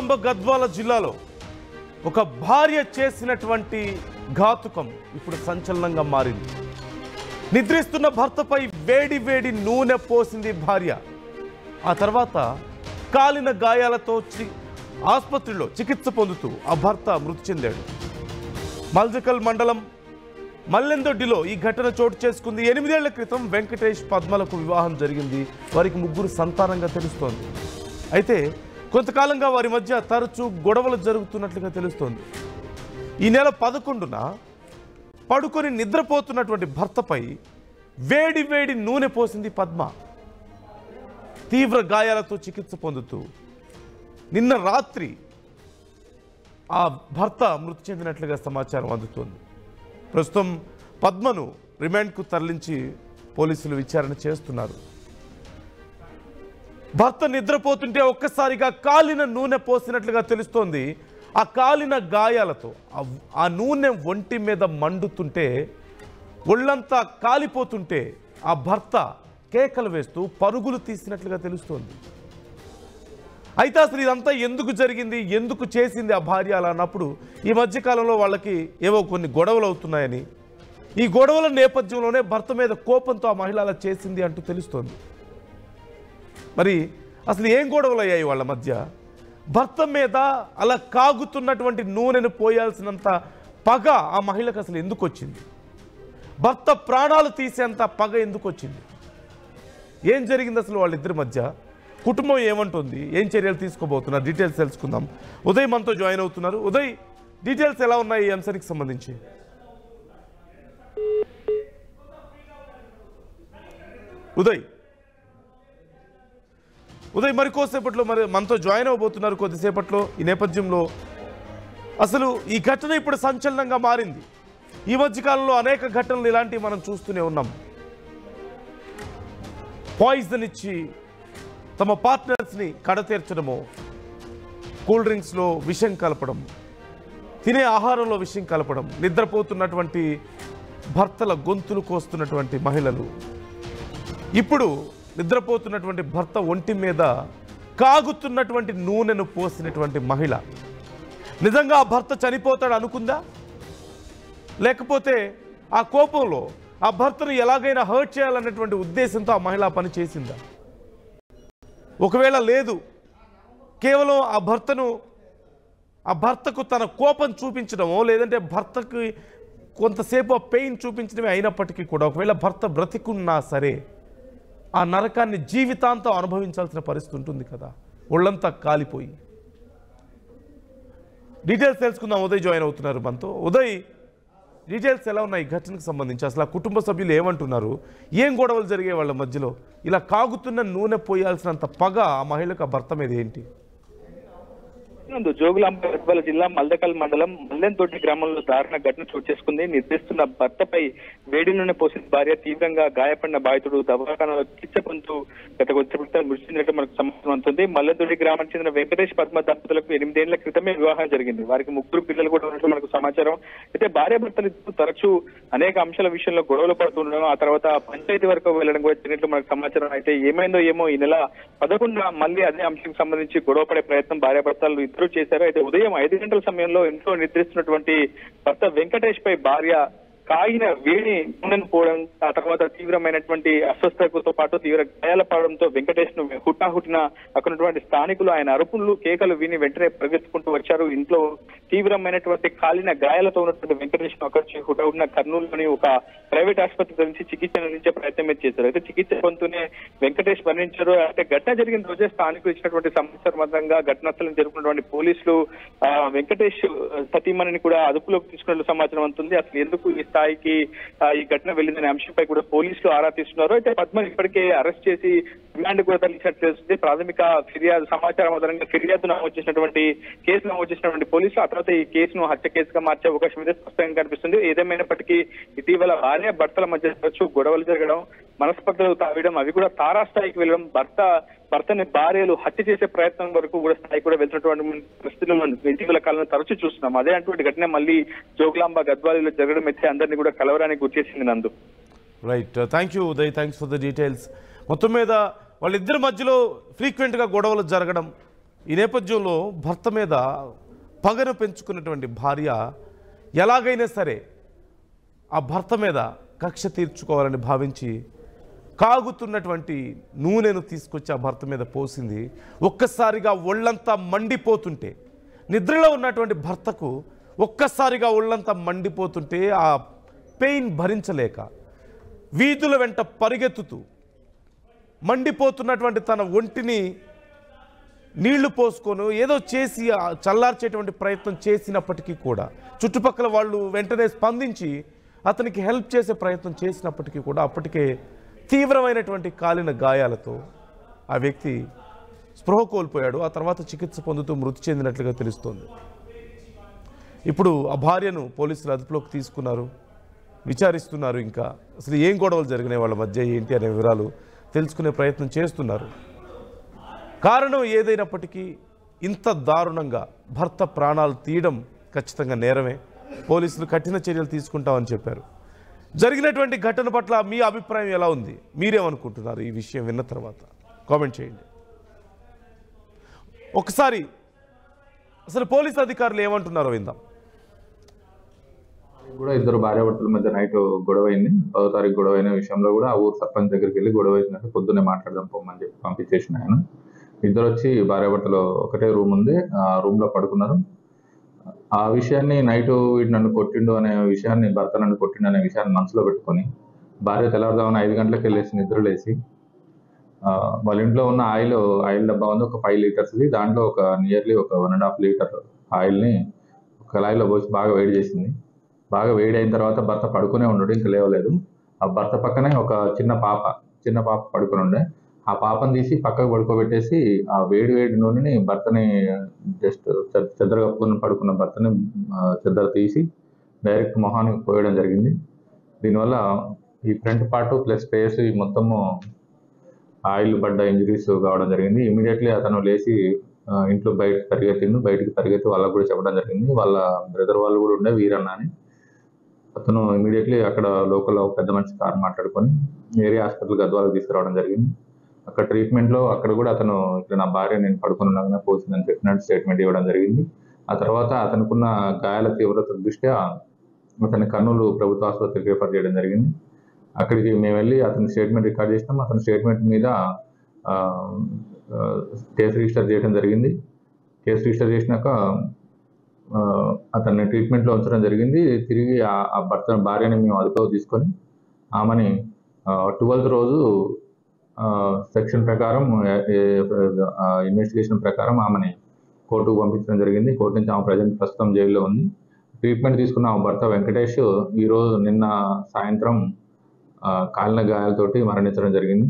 జోగులాంబ గద్వాల జిల్లాలో ఒక భార్య చేసినటువంటి ఘాతుకం ఇప్పుడు సంచలనంగా మారింది. నిద్రిస్తున్న భర్తపై వేడి వేడి నూనె పోసింది భార్య. ఆ తర్వాత కాలిన గాయాలతో ఆసుపత్రిలో చికిత్స పొందుతూ ఆ భర్త మృతి చెందాడు. మల్జకల్ మండలం మల్లెందొడ్డిలో ఈ ఘటన చోటు చేసుకుంది. 8 ఏళ్ల క్రితం వెంకటేష్ పద్మలకు వివాహం జరిగింది. వారికి 3 సంతానంగా తెలుస్తోంది. అయితే కొంతకాలంగా వారి మధ్య తరచూ గొడవలు జరుగుతున్నట్లుగా తెలుస్తోంది. ఈ నెల 11న పడుకొని నిద్రపోతున్నటువంటి భర్తపై వేడి వేడి నూనె పోసింది పద్మ. తీవ్ర గాయాలతో చికిత్స పొందుతూ నిన్న రాత్రి ఆ భర్త మృతి చెందినట్లుగా సమాచారం అందుతోంది. ప్రస్తుతం పద్మను రిమాండ్కు తరలించి పోలీసులు విచారణ చేస్తున్నారు. భర్త నిద్రపోతుంటే ఒక్కసారిగా కాలిన నూనె పోసినట్లుగా తెలుస్తోంది. ఆ కాలిన గాయాలతో ఆ నూనె ఒంటి మీద మండుతుంటే, ఒళ్ళంతా కాలిపోతుంటే ఆ భర్త కేకలు వేస్తూ పరుగులు తీసినట్లుగా తెలుస్తోంది. అయితే అసలు ఇదంతా ఎందుకు జరిగింది, ఎందుకు చేసింది ఆ భార్య అలా అన్నప్పుడు ఈ మధ్యకాలంలో వాళ్ళకి ఏవో కొన్ని గొడవలు అవుతున్నాయని, ఈ గొడవల నేపథ్యంలోనే భర్త మీద కోపంతో ఆ మహిళ అలా చేసింది అంటూ తెలుస్తోంది. మరి అసలు ఏం గొడవలు అయ్యాయి వాళ్ళ మధ్య? భర్త మీద అలా కాగుతున్నటువంటి నూనెను పోయాల్సినంత పగ ఆ మహిళకు అసలు ఎందుకు వచ్చింది? భర్త ప్రాణాలు తీసేంత పగ ఎందుకు వచ్చింది? ఏం జరిగింది అసలు వాళ్ళిద్దరి మధ్య? కుటుంబం ఏమంటుంది, ఏం చర్యలు తీసుకోబోతున్నారు, డీటెయిల్స్ తెలుసుకుందాం. ఉదయ్ మనతో జాయిన్ అవుతున్నారు. ఉదయ్, డీటెయిల్స్ ఎలా ఉన్నాయి ఈ అంశానికి సంబంధించి? ఉదయ్ మరికోసేపట్లో మనతో జాయిన్ అవ్వబోతున్నారు కొద్దిసేపట్లో. ఈ నేపథ్యంలో అసలు ఈ ఘటన ఇప్పుడు సంచలనంగా మారింది. ఈ మధ్యకాలంలో అనేక ఘటనలు ఇలాంటివి మనం చూస్తూనే ఉన్నాం. పాయిజన్ ఇచ్చి తమ పార్ట్నర్స్ని కడతీర్చడమో, కూల్ డ్రింక్స్లో విషం కలపడం, తినే ఆహారంలో విషం కలపడం, నిద్రపోతున్నటువంటి భర్తల గొంతులు కోస్తున్నటువంటి మహిళలు, ఇప్పుడు నిద్రపోతున్నటువంటి భర్త ఒంటి మీద కాగుతున్నటువంటి నూనెను పోసినటువంటి మహిళ. నిజంగా ఆ భర్త చనిపోతాడు అనుకుందా? లేకపోతే ఆ కోపంలో ఆ భర్తను ఎలాగైనా హర్ట్ చేయాలన్నటువంటి ఉద్దేశంతో ఆ మహిళ పని చేసిందా? ఒకవేళ లేదు, కేవలం ఆ భర్తకు తన కోపం చూపించడమో, లేదంటే భర్తకి కొంతసేపు ఆ పెయిన్ చూపించడమే అయినప్పటికీ కూడా, ఒకవేళ భర్త బ్రతికున్నా సరే ఆ నరకాన్ని జీవితాంతం అనుభవించాల్సిన పరిస్థితి ఉంటుంది కదా, ఒళ్ళంతా కాలిపోయి. డీటెయిల్స్ తెలుసుకుందాం. ఉదయ్ జాయిన్ అవుతున్నారు మనతో. ఉదయ్, డీటెయిల్స్ ఎలా ఉన్నాయి ఈ ఘటనకు సంబంధించి? అసలు ఆ కుటుంబ సభ్యులు ఏమంటున్నారు? ఏం గొడవలు జరిగే వాళ్ళ మధ్యలో? ఇలా కాగుతున్న నూనె పోయాల్సినంత పగ ఆ మహిళకు ఆ భర్త మీద ఏంటి? జోగులాంబ గద్వాల జిల్లా మల్దకల్ మండలం మల్లెందొడ్డి గ్రామంలో దారుణ ఘటన చోటు చేసుకుంది. నిద్రిస్తున్న భర్తపై వేడి నూనె పోసిన భార్య తీవ్రంగా గాయపడిన బాధితుడు దవాఖానాలో చికిత్స పొందుతూ గత కొద్దిసేపటి మృతి చెందినట్టు మనకు సమాచారం అవుతుంది. మల్లెందొడ్డి గ్రామానికి చెందిన వెంకటేష్ పద్మ దంపతులకు 8 ఏళ్ల క్రితమే వివాహం జరిగింది. వారికి 3 పిల్లలు కూడా ఉన్నట్లు మనకు సమాచారం. అయితే భార్యాభర్తలు తరచూ అనేక అంశాల విషయంలో గొడవలు పడుతుండడం, ఆ తర్వాత పంచాయతీ వరకు వెళ్లడం కూడా జరిగినట్లు మనకు సమాచారం. అయితే ఏమైందో ఏమో, ఈ నెల 11న మళ్ళీ అదే అంశానికి సంబంధించి గొడవ పడే ప్రయత్నం భార్యాభర్తలు చేశారు. అయితే ఉదయం 5 గంటల సమయంలో ఇంట్లో నిద్రిస్తున్నటువంటి భర్త వెంకటేష్ పై భార్య కాగిన వేడి నూనెను పోవడం, ఆ తర్వాత తీవ్రమైనటువంటి అస్వస్థతతో పాటు తీవ్ర గాయాల పడడంతో వెంకటేష్ ను హుటాహుటిన అక్కడున్నటువంటి స్థానికులు ఆయన అరుపులు కేకలు విని వెంటనే పరిగెత్తుకుంటూ వచ్చారు. ఇంట్లో తీవ్రమైనటువంటి కాలిన గాయాలతో ఉన్నటువంటి వెంకటేష్ ను అక్కడి హుటాహుటిన కర్నూలులోని ఒక ప్రైవేట్ ఆసుపత్రి నుంచి చికిత్స అందించే ప్రయత్నం చేశారు. అయితే చికిత్స పొందుతూనే వెంకటేష్ మరణించారు. అయితే ఘటన జరిగిన రోజే స్థానికులు ఇచ్చినటువంటి సమాచారం ఘటనాస్థలం జరుపుకున్నటువంటి పోలీసులు వెంకటేష్ సతీమణిని కూడా అదుపులోకి తీసుకున్నట్లు సమాచారం అందుతుంది. అసలు ఎందుకు ఈ స్థాయికి ఈ ఘటన వెళ్ళిందనే అంశంపై కూడా పోలీసులు ఆరా తీస్తున్నారు. అయితే పద్మని ఇప్పటికే అరెస్ట్ చేసి రిమాండ్ కూడా తరలించినట్టు తెలుస్తుంది. ప్రాథమిక ఫిర్యాదు సమాచారం ఆధారంగా ఫిర్యాదు నమోదు చేసినటువంటి కేసు నమోదు చేసినటువంటి పోలీసులు ఆ తర్వాత ఈ కేసును హత్య కేసుగా మార్చే అవకాశం అయితే స్పష్టంగా కనిపిస్తుంది. ఏదేమైనప్పటికీ ఇటీవల భార్య భర్తల మధ్య తరచూ గొడవలు జరగడం, మనస్పర్ధలు తాగడం, అవి కూడా తారాస్థాయికి వెళ్ళడం, భర్తని భార్యలు హత్య చేసే ప్రయత్నం వరకు కూడా స్థాయి కూడా వెళ్తున్నటువంటి పరిస్థితులను ఇటీవల కాలంలో తరచూ చూస్తున్నాం. అదే అటువంటి ఘటన మళ్ళీ జోగులాంబ గద్వాలలో జరగడం అయితే అందరినీ కూడా కలవరానికి గుర్చేసింది. నందు. Right, thank you Uday, thanks for the details. మొత్తం మీద వాళ్ళిద్దరి మధ్యలో ఫ్రీక్వెంట్గా గొడవలు జరగడం, ఈ నేపథ్యంలో భర్త మీద పగను పెంచుకున్నటువంటి భార్య ఎలాగైనా సరే ఆ భర్త మీద కక్ష తీర్చుకోవాలని భావించి కాగుతున్నటువంటి నూనెను తీసుకొచ్చి ఆ భర్త మీద పోసింది. ఒక్కసారిగా ఒళ్ళంతా మండిపోతుంటే, నిద్రలో ఉన్నటువంటి భర్తకు ఒక్కసారిగా ఒళ్ళంతా మండిపోతుంటే ఆ పెయిన్ భరించలేక వీధుల వెంట పరిగెత్తుతూ మండిపోతున్నటువంటి తన ఒంటిని నీళ్లు పోసుకొని ఏదో చేసి చల్లార్చేటువంటి ప్రయత్నం చేసినప్పటికీ కూడా చుట్టుపక్కల వాళ్ళు వెంటనే స్పందించి అతనికి హెల్ప్ చేసే ప్రయత్నం చేసినప్పటికీ కూడా అప్పటికే తీవ్రమైనటువంటి కాలిన గాయాలతో ఆ వ్యక్తి స్పృహ కోల్పోయాడు. ఆ తర్వాత చికిత్స పొందుతూ మృతి చెందినట్లుగా తెలుస్తోంది. ఇప్పుడు ఆ భార్యను పోలీసులు అదుపులోకి తీసుకున్నారు, విచారిస్తున్నారు. ఇంకా అసలు ఏం గొడవలు జరిగినాయి వాళ్ళ మధ్య ఏంటి అనే వివరాలు తెలుసుకునే ప్రయత్నం చేస్తున్నారు. కారణం ఏదైనప్పటికీ ఇంత దారుణంగా భర్త ప్రాణాలు తీయడం ఖచ్చితంగా నేరమే. పోలీసులు కఠిన చర్యలు తీసుకుంటామని చెప్పారు. జరిగినటువంటి ఘటన పట్ల మీ అభిప్రాయం ఎలా ఉంది? మీరేమనుకుంటున్నారు ఈ విషయం విన్న తర్వాత? కామెంట్ చేయండి. ఒకసారి అసలు పోలీస్ అధికారులు ఏమంటున్నారో విందాం. కూడా ఇద్దరు భార్యాభర్తల మధ్య నైట్ గొడవ అయింది. 10వ తారీఖు గొడవ అయిన విషయంలో కూడా ఆ ఊరు సర్పంచ్ దగ్గరికి వెళ్ళి గొడవ అయినట్టు పొద్దున్నే మాట్లాడదాం పోమని చెప్పి పంపించేసిన ఆయన. ఇద్దరు వచ్చి భార్యాభర్తలు ఒకటే రూమ్ ఉంది, ఆ రూమ్ లో పడుకున్నారు. ఆ విషయాన్ని నైట్ వీడు నన్ను కొట్టిండు అనే విషయాన్ని, భర్త నన్ను కొట్టిండు అనే విషయాన్ని మనసులో పెట్టుకొని భార్య తెల్లవారుదామని 5 గంటలకు వెళ్ళేసి నిద్రలేసి వాళ్ళ ఇంట్లో ఉన్న ఆయిల్ డబ్బా ఉంది, ఒక 5 లీటర్స్ది. దాంట్లో ఒక నియర్లీ ఒక 1.5 లీటర్ ఆయిల్ని కళాయిలో పోసి బాగా వేడి చేసింది. బాగా వేడి అయిన తర్వాత భర్త పడుకునే ఉన్నాడు, ఇంకా లేవలేదు. ఆ భర్త పక్కనే ఒక చిన్న పాప పడుకుని ఉండే. ఆ పాపను తీసి పక్కకు పడుకోబెట్టేసి ఆ వేడి నూనెని భర్తని జస్ట్ చెద్దర కప్పుకుని పడుకున్న భర్తని చెద్దర తీసి డైరెక్ట్ మొహానికి పోయడం జరిగింది. దీనివల్ల ఈ ఫ్రంట్ పార్ట్ ప్లస్ ఫేస్ మొత్తము ఆయిల్ పడ్డ ఇంజరీస్ కావడం జరిగింది. ఇమీడియట్లీ అతను లేచి ఇంట్లో బయటకు పరిగెత్తి వాళ్ళకు కూడా చెప్పడం జరిగింది. వాళ్ళ బ్రదర్ వాళ్ళు కూడా ఉండే, వీరన్న అని. అతను ఇమీడియట్లీ అక్కడ లోకల్ పెద్ద మనిషి కారు మాట్లాడుకొని ఏరియా హాస్పిటల్ గద్వాలకు తీసుకురావడం జరిగింది. అక్కడ ట్రీట్మెంట్లో అక్కడ కూడా అతను ఇట్లా నా భార్య నేను పడుకున్నాగానే పోసిందని చెప్పినట్టు స్టేట్మెంట్ ఇవ్వడం జరిగింది. ఆ తర్వాత అతనుకున్న గాయాల తీవ్రత దృష్ట్యా అతని కర్నూలు ప్రభుత్వ ఆసుపత్రికి రిఫర్ చేయడం జరిగింది. అక్కడికి మేము వెళ్ళి అతని స్టేట్మెంట్ రికార్డ్ చేసినాం. అతని స్టేట్మెంట్ మీద కేసు రిజిస్టర్ చేయడం జరిగింది. కేసు రిజిస్టర్ చేసినాక అతన్ని ట్రీట్మెంట్లో ఉంచడం జరిగింది. తిరిగి ఆ భార్యని మేము అదుపులో తీసుకొని ఆమెని 12th రోజు సెక్షన్ ప్రకారం ఇన్వెస్టిగేషన్ ప్రకారం ఆమెని కోర్టుకు పంపించడం జరిగింది. కోర్టు నుంచి ఆమె ప్రస్తుతం జైల్లో ఉంది. ట్రీట్మెంట్ తీసుకున్న ఆమె భర్త వెంకటేష్ నిన్న సాయంత్రం కాలిన గాయాలతోటి మరణించడం జరిగింది.